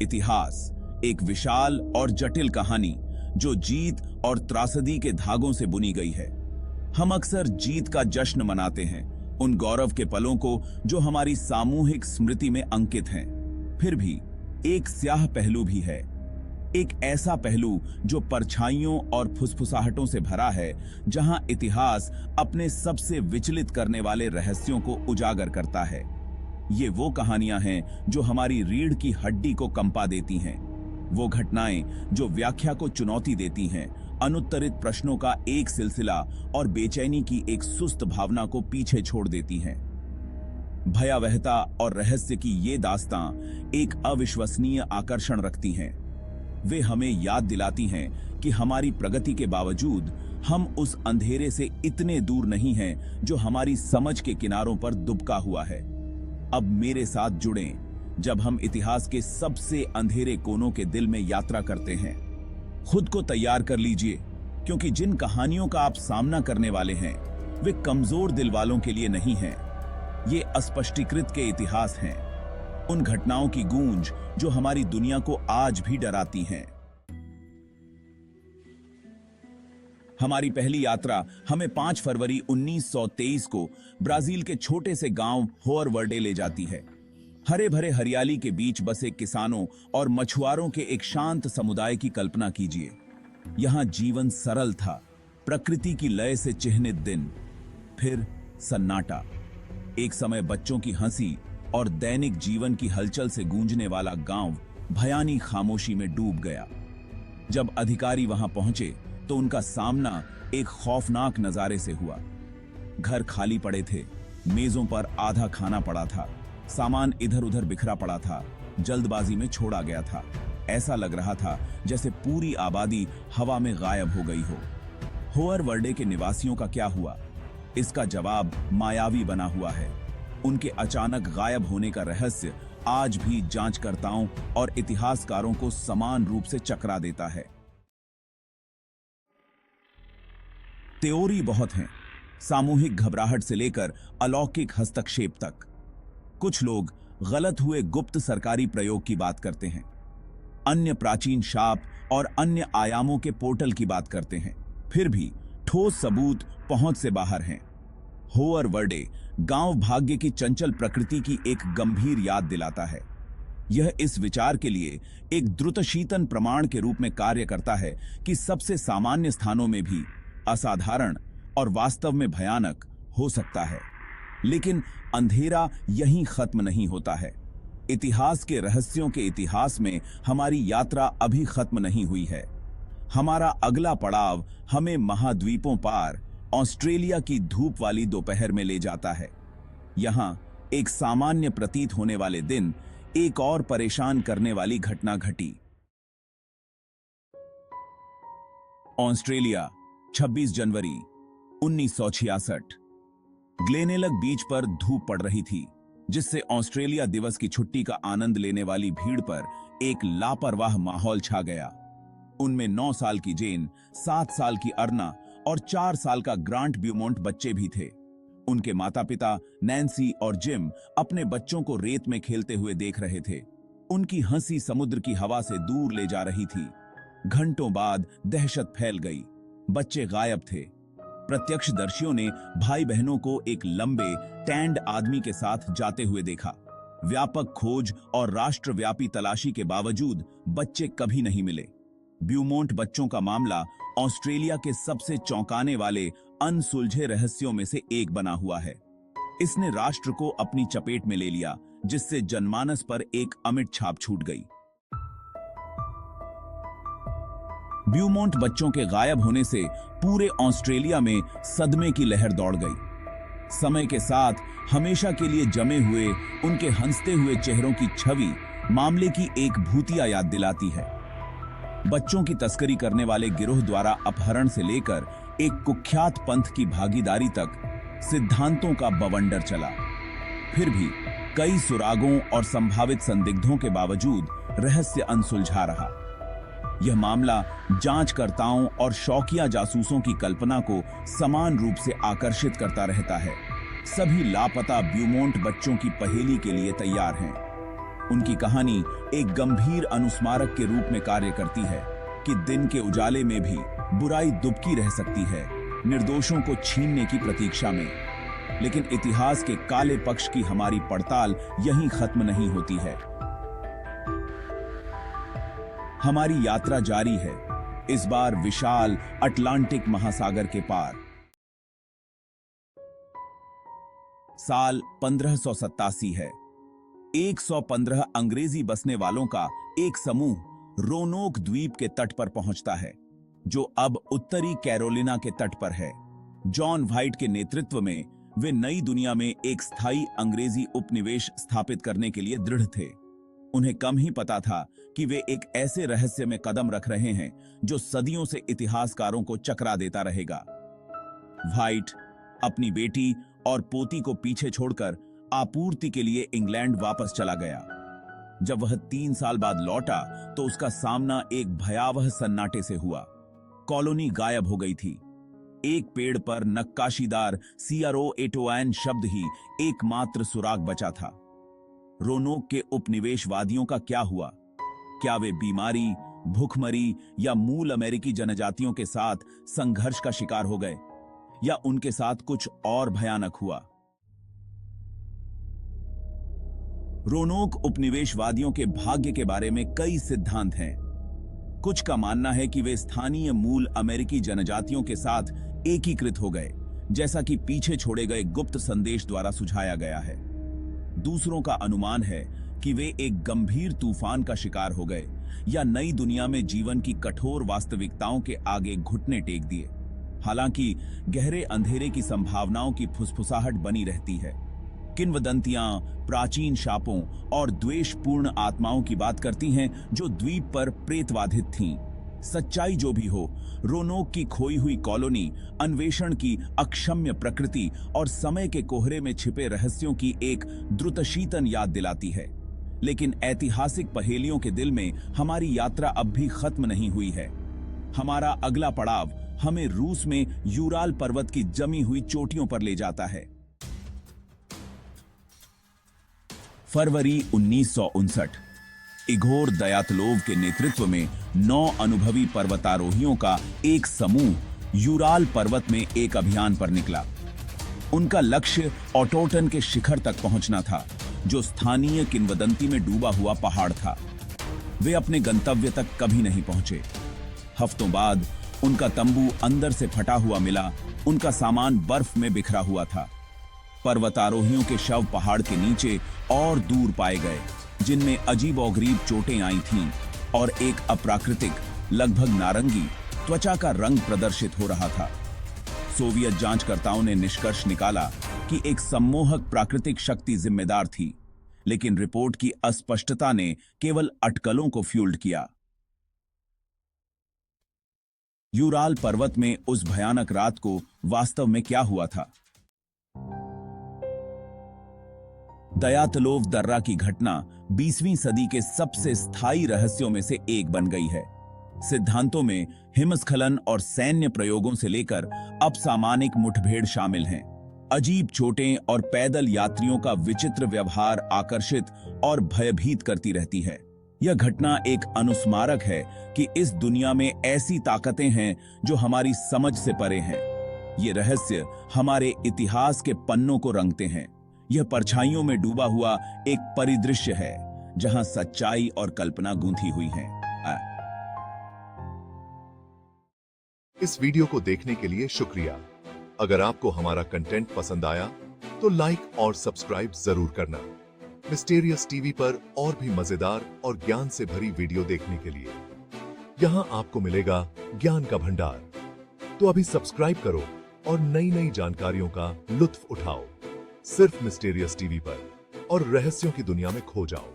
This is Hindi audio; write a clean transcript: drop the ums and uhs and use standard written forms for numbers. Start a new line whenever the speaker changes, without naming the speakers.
इतिहास एक विशाल और जटिल कहानी जो जीत और त्रासदी के धागों से बुनी गई है। हम अक्सर जीत का जश्न मनाते हैं, उन गौरव के पलों को जो हमारी सामूहिक स्मृति में अंकित हैं। फिर भी एक स्याह पहलू भी है, एक ऐसा पहलू जो परछाइयों और फुसफुसाहटों से भरा है, जहां इतिहास अपने सबसे विचलित करने वाले रहस्यों को उजागर करता है। ये वो कहानियां हैं जो हमारी रीढ़ की हड्डी को कंपा देती हैं, वो घटनाएं जो व्याख्या को चुनौती देती हैं, अनुत्तरित प्रश्नों का एक सिलसिला और बेचैनी की एक सुस्त भावना को पीछे छोड़ देती हैं। भयावहता और रहस्य की ये दास्तां एक अविश्वसनीय आकर्षण रखती हैं। वे हमें याद दिलाती हैं कि हमारी प्रगति के बावजूद हम उस अंधेरे से इतने दूर नहीं हैं जो हमारी समझ के किनारों पर दुबका हुआ है। अब मेरे साथ जुड़ें जब हम इतिहास के सबसे अंधेरे कोनों के दिल में यात्रा करते हैं। खुद को तैयार कर लीजिए, क्योंकि जिन कहानियों का आप सामना करने वाले हैं वे कमजोर दिल वालों के लिए नहीं हैं। ये अस्पष्टीकृत के इतिहास हैं, उन घटनाओं की गूंज जो हमारी दुनिया को आज भी डराती हैं। हमारी पहली यात्रा हमें 5 फरवरी 1923 को ब्राजील के छोटे से गांव होअर वर्डे ले जाती है। हरे भरे हरियाली के बीच बसे किसानों और मछुआरों के एक शांत समुदाय की कल्पना कीजिए। यहां जीवन सरल था, प्रकृति की लय से चिह्नित दिन, फिर सन्नाटा। एक समय बच्चों की हंसी और दैनिक जीवन की हलचल से गूंजने वाला गांव भयानी खामोशी में डूब गया। जब अधिकारी वहां पहुंचे तो उनका सामना एक खौफनाक नजारे से हुआ। घर खाली पड़े थे, मेजों पर आधा खाना पड़ा था, सामान इधर उधर बिखरा पड़ा था, जल्दबाजी में छोड़ा गया था। ऐसा लग रहा था जैसे पूरी आबादी हवा में गायब हो गई हो। होअर वर्डे के निवासियों का क्या हुआ? इसका जवाब मायावी बना हुआ है। उनके अचानक गायब होने का रहस्य आज भी जांचकर्ताओं और इतिहासकारों को समान रूप से चकरा देता है। थ्योरी बहुत हैं, सामूहिक घबराहट से लेकर अलौकिक हस्तक्षेप तक। कुछ लोग गलत हुए गुप्त सरकारी प्रयोग की बात करते हैं, अन्य प्राचीन शाप और अन्य आयामों के पोर्टल की बात करते हैं। फिर भी ठोस सबूत पहुंच से बाहर हैं। होअर वर्डे गांव भाग्य की चंचल प्रकृति की एक गंभीर याद दिलाता है। यह इस विचार के लिए एक द्रुतशीतन प्रमाण के रूप में कार्य करता है कि सबसे सामान्य स्थानों में भी असाधारण और वास्तव में भयानक हो सकता है। लेकिन अंधेरा यहीं खत्म नहीं होता है। इतिहास के रहस्यों के इतिहास में हमारी यात्रा अभी खत्म नहीं हुई है। हमारा अगला पड़ाव हमें महाद्वीपों पार ऑस्ट्रेलिया की धूप वाली दोपहर में ले जाता है। यहां एक सामान्य प्रतीत होने वाले दिन एक और परेशान करने वाली घटना घटी। ऑस्ट्रेलिया, 26 जनवरी 1966। ग्लेनेलक बीच पर धूप पड़ रही थी, जिससे ऑस्ट्रेलिया दिवस की छुट्टी का आनंद लेने वाली भीड़ पर एक लापरवाह माहौल छा गया। उनमें 9 साल की जेन, 7 साल की अर्ना और 4 साल का ग्रांट ब्यूमोंट बच्चे भी थे। उनके माता पिता नैन्सी और जिम अपने बच्चों को रेत में खेलते हुए देख रहे थे। उनकी हंसी समुद्र की हवा से दूर ले जा रही थी। घंटों बाद दहशत फैल गई। बच्चे गायब थे। प्रत्यक्षदर्शियों ने भाई बहनों को एक लंबे टैंड आदमी के साथ जाते हुए देखा। व्यापक खोज और राष्ट्रव्यापी तलाशी के बावजूद बच्चे कभी नहीं मिले। ब्यूमोंट बच्चों का मामला ऑस्ट्रेलिया के सबसे चौंकाने वाले अनसुलझे रहस्यों में से एक बना हुआ है। इसने राष्ट्र को अपनी चपेट में ले लिया, जिससे जनमानस पर एक अमिट छाप छूट गई। ब्यूमोंट बच्चों के गायब होने से पूरे ऑस्ट्रेलिया में सदमे की लहर दौड़ गई। समय के साथ हमेशा के लिए जमे हुए उनके हंसते हुए चेहरों की छवि मामले की एक भूतिया याद दिलाती है। बच्चों की तस्करी करने वाले गिरोह द्वारा अपहरण से लेकर एक कुख्यात पंथ की भागीदारी तक सिद्धांतों का बवंडर चला। फिर भी कई सुरागों और संभावित संदिग्धों के बावजूद रहस्य अनसुलझा रहा। यह मामला जांचकर्ताओं और शौकिया जासूसों की कल्पना को समान रूप से आकर्षित करता रहता है। सभी लापता ब्यूमोंट बच्चों की पहेली के लिए तैयार हैं। उनकी कहानी एक गंभीर अनुस्मारक के रूप में कार्य करती है कि दिन के उजाले में भी बुराई दुबकी रह सकती है, निर्दोषों को छीनने की प्रतीक्षा में। लेकिन इतिहास के काले पक्ष की हमारी पड़ताल यहीं खत्म नहीं होती है। हमारी यात्रा जारी है, इस बार विशाल अटलांटिक महासागर के पार। साल 1587 है। 115 अंग्रेजी बसने वालों का एक समूह रोनोक द्वीप के तट पर पहुंचता है, जो अब उत्तरी कैरोलिना के तट पर है। जॉन व्हाइट के नेतृत्व में वे नई दुनिया में एक स्थायी अंग्रेजी उपनिवेश स्थापित करने के लिए दृढ़ थे। उन्हें कम ही पता था कि वे एक ऐसे रहस्य में कदम रख रहे हैं जो सदियों से इतिहासकारों को चकरा देता रहेगा। व्हाइट अपनी बेटी और पोती को पीछे छोड़कर आपूर्ति के लिए इंग्लैंड वापस चला गया। जब वह 3 साल बाद लौटा तो उसका सामना एक भयावह सन्नाटे से हुआ। कॉलोनी गायब हो गई थी। एक पेड़ पर नक्काशीदार CRO-8ON शब्द ही एकमात्र सुराग बचा था। रोनोक के उपनिवेशवादियों का क्या हुआ? क्या वे बीमारी, भूखमरी या मूल अमेरिकी जनजातियों के साथ संघर्ष का शिकार हो गए, या उनके साथ कुछ और भयानक हुआ? रोनोक उपनिवेशवादियों के भाग्य के बारे में कई सिद्धांत हैं। कुछ का मानना है कि वे स्थानीय मूल अमेरिकी जनजातियों के साथ एकीकृत हो गए, जैसा कि पीछे छोड़े गए गुप्त संदेश द्वारा सुझाया गया है। दूसरों का अनुमान है कि वे एक गंभीर तूफान का शिकार हो गए या नई दुनिया में जीवन की कठोर वास्तविकताओं के आगे घुटने टेक दिए। हालांकि गहरे अंधेरे की संभावनाओं की फुसफुसाहट बनी रहती है। किंवदंतियां प्राचीन शापों और द्वेषपूर्ण आत्माओं की बात करती हैं जो द्वीप पर प्रेतवाधित थीं। सच्चाई जो भी हो, रोनोक की खोई हुई कॉलोनी अन्वेषण की अक्षम्य प्रकृति और समय के कोहरे में छिपे रहस्यों की एक द्रुतशीतन याद दिलाती है। लेकिन ऐतिहासिक पहेलियों के दिल में हमारी यात्रा अब भी खत्म नहीं हुई है। हमारा अगला पड़ाव हमें रूस में यूराल पर्वत की जमी हुई चोटियों पर ले जाता है। फरवरी 1959, इगोर दयातलोव के नेतृत्व में 9 अनुभवी पर्वतारोहियों का एक समूह यूराल पर्वत में एक अभियान पर निकला। उनका लक्ष्य ऑटोटन के शिखर तक पहुंचना था, जो स्थानीय किंवदंती में डूबा हुआ पहाड़ था। वे अपने गंतव्य तक कभी नहीं पहुंचे। हफ्तों बाद उनका तंबू अंदर से फटा हुआ मिला, उनका सामान बर्फ में बिखरा हुआ था। पर्वतारोहियों के शव पहाड़ के नीचे और दूर पाए गए, जिनमें अजीबोगरीब चोटें आई थीं और एक अप्राकृतिक, लगभग नारंगी त्वचा का रंग प्रदर्शित हो रहा था। सोवियत जांचकर्ताओं ने निष्कर्ष निकाला कि एक सम्मोहक प्राकृतिक शक्ति जिम्मेदार थी, लेकिन रिपोर्ट की अस्पष्टता ने केवल अटकलों को फ्यूल्ड किया। यूराल पर्वत में उस भयानक रात को वास्तव में क्या हुआ था? दयातलोव दर्रा की घटना 20वीं सदी के सबसे स्थायी रहस्यों में से एक बन गई है। सिद्धांतों में हिमस्खलन और सैन्य प्रयोगों से लेकर अपसामानिक मुठभेड़ शामिल हैं। अजीब चोटें और पैदल यात्रियों का विचित्र व्यवहार आकर्षित और भयभीत करती रहती है। यह घटना एक अनुस्मारक है कि इस दुनिया में ऐसी ताकतें हैं जो हमारी समझ से परे हैं। ये रहस्य हमारे इतिहास के पन्नों को रंगते हैं। यह परछाइयों में डूबा हुआ एक परिदृश्य है जहां सच्चाई और कल्पना गूंथी हुई है।
इस वीडियो को देखने के लिए शुक्रिया। अगर आपको हमारा कंटेंट पसंद आया तो लाइक और सब्सक्राइब जरूर करना। मिस्टीरियस टीवी पर और भी मजेदार और ज्ञान से भरी वीडियो देखने के लिए यहां आपको मिलेगा ज्ञान का भंडार। तो अभी सब्सक्राइब करो और नई नई जानकारियों का लुत्फ उठाओ, सिर्फ मिस्टीरियस टीवी पर, और रहस्यों की दुनिया में खो जाओ।